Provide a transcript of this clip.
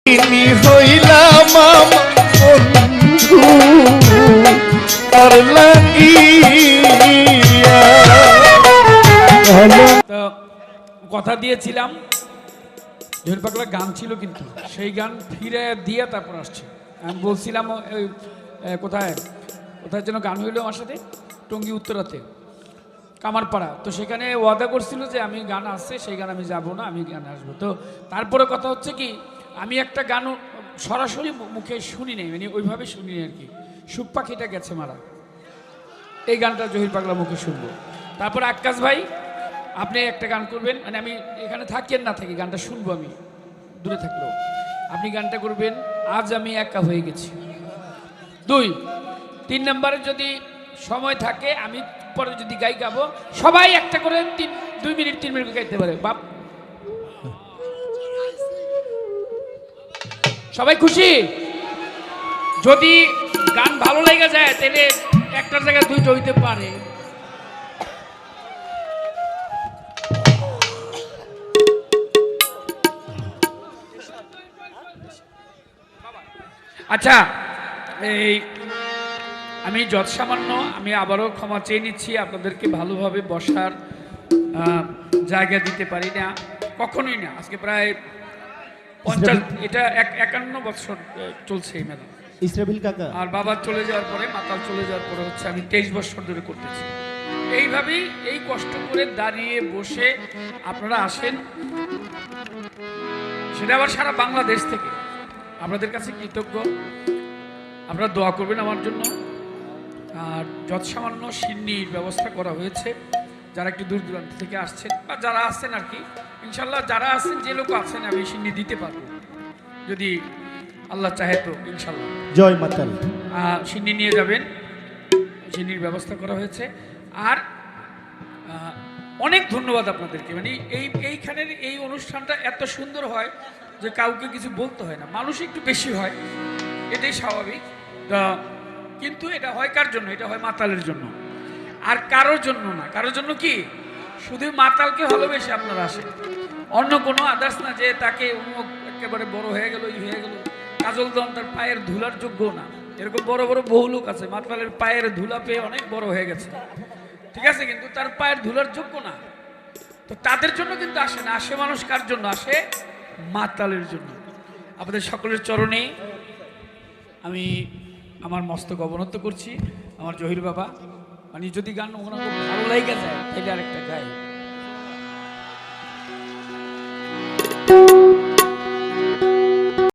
হইলাম বন্ধু তার লাগিয়া। তো কথা দিয়েছিলাম জহির পাগলা গান ছিল, কিন্তু সেই গান ফিরে দিয়ে তারপর আসছে। আমি বলছিলাম ওই কোথায় কোথায় যেন গান হইলো আমার সাথে, টঙ্গী উত্তরাতে কামারপাড়া। তো সেখানে ওয়াদা করছিল যে আমি গান আসছে, সেই গান আমি যাব না, আমি গান আসবো। তো তারপরে কথা হচ্ছে কি, আমি একটা গান সরাসরি মুখে শুনি নাই, মানে ওইভাবে শুনি আর কি। সুখ পাখিটা গেছে মারা, এই গানটা জহির পাগলা মুখে শুনবো। তারপর আক্কাস ভাই আপনি একটা গান করবেন, মানে আমি এখানে থাকি আর না থাকি গানটা শুনবো, আমি দূরে থাকলেও আপনি গানটা করবেন আজ আমি একা হয়ে গেছি। 2 3 নম্বরে যদি সময় থাকে আমি পরে যদি গাই গাবো, সবাই একটা করে 2 মিনিট 3 মিনিট গাইতে পারে। বাপ সবাই খুশি? যদি গান ভালো লেগে যায় তাহলে একটার জায়গায় 2টা হইতে পারে। আচ্ছা, এই আমি যত সামান্য আমি আবারও ক্ষমা চেয়ে নিচ্ছি, আপনাদেরকে ভালোভাবে বসার জায়গা দিতে পারি না, কখনোই না। আজকে প্রায় 50 এটা 51 বছর চলছে এই মেলা। ইসরাফিল কাকা আর বাবা চলে যাওয়ার পরে, মাতাল চলে যাওয়ার পরে হচ্ছে আমি 23 বছর ধরে করতেছি। এইভাবেই এই কষ্ট করে দাঁড়িয়ে বসে আপনারা আসেন, সেটা আবার সারা বাংলাদেশ থেকে। আপনাদের কাছে কৃতজ্ঞ, আপনারা দোয়া করবেন আমার জন্য। আর যত সামান্য সিন্নির ব্যবস্থা করা হয়েছে, যারা একটু দূর দূরান্ত থেকে আসছেন বা যারা আসছেন আর কি, ইনশাল্লাহ যারা আছেন, যে লোক আছেন আমি সিন্নি দিতে পারবো যদি আল্লাহ চাহে তো, ইনশাল্লাহ। জয় মাতাল। সিন্নি নিয়ে যাবেন, সিন্নির ব্যবস্থা করা হয়েছে। আর অনেক ধন্যবাদ আপনাদেরকে, মানে এইখানের এই অনুষ্ঠানটা এত সুন্দর হয় যে কাউকে কিছু বলতে হয় না, মানুষ একটু বেশি হয়, এটাই স্বাভাবিক। কিন্তু এটা হয় কার জন্য? এটা হয় মাতালের জন্য, আর কারোর জন্য না। কারোর জন্য কি? শুধু মাতালকে ভালোবেসে আপনারা আসেন, অন্য কোনো আদার্স না যে তাকে একেবারে বড় হয়ে গেল, ই হয়ে গেল। কাজল দন তার পায়ের ধুলার যোগ্য না, এরকম বড় বড় বহু লোক আছে মাতালের পায়ের ধুলা পেয়ে অনেক বড় হয়ে গেছে, ঠিক আছে, কিন্তু তার পায়ের ধুলার যোগ্য না। তো তাদের জন্য কিন্তু আসে না, আসে মানুষ কার জন্য? আসে মাতালের জন্য। আপনাদের সকলের চরণে আমি আমার মস্তক অবনত করছি। আমার জহির বাবা, মানে যদি গান ওনাকে ভালো লাগে যায় তাহলে আরেকটা গাই।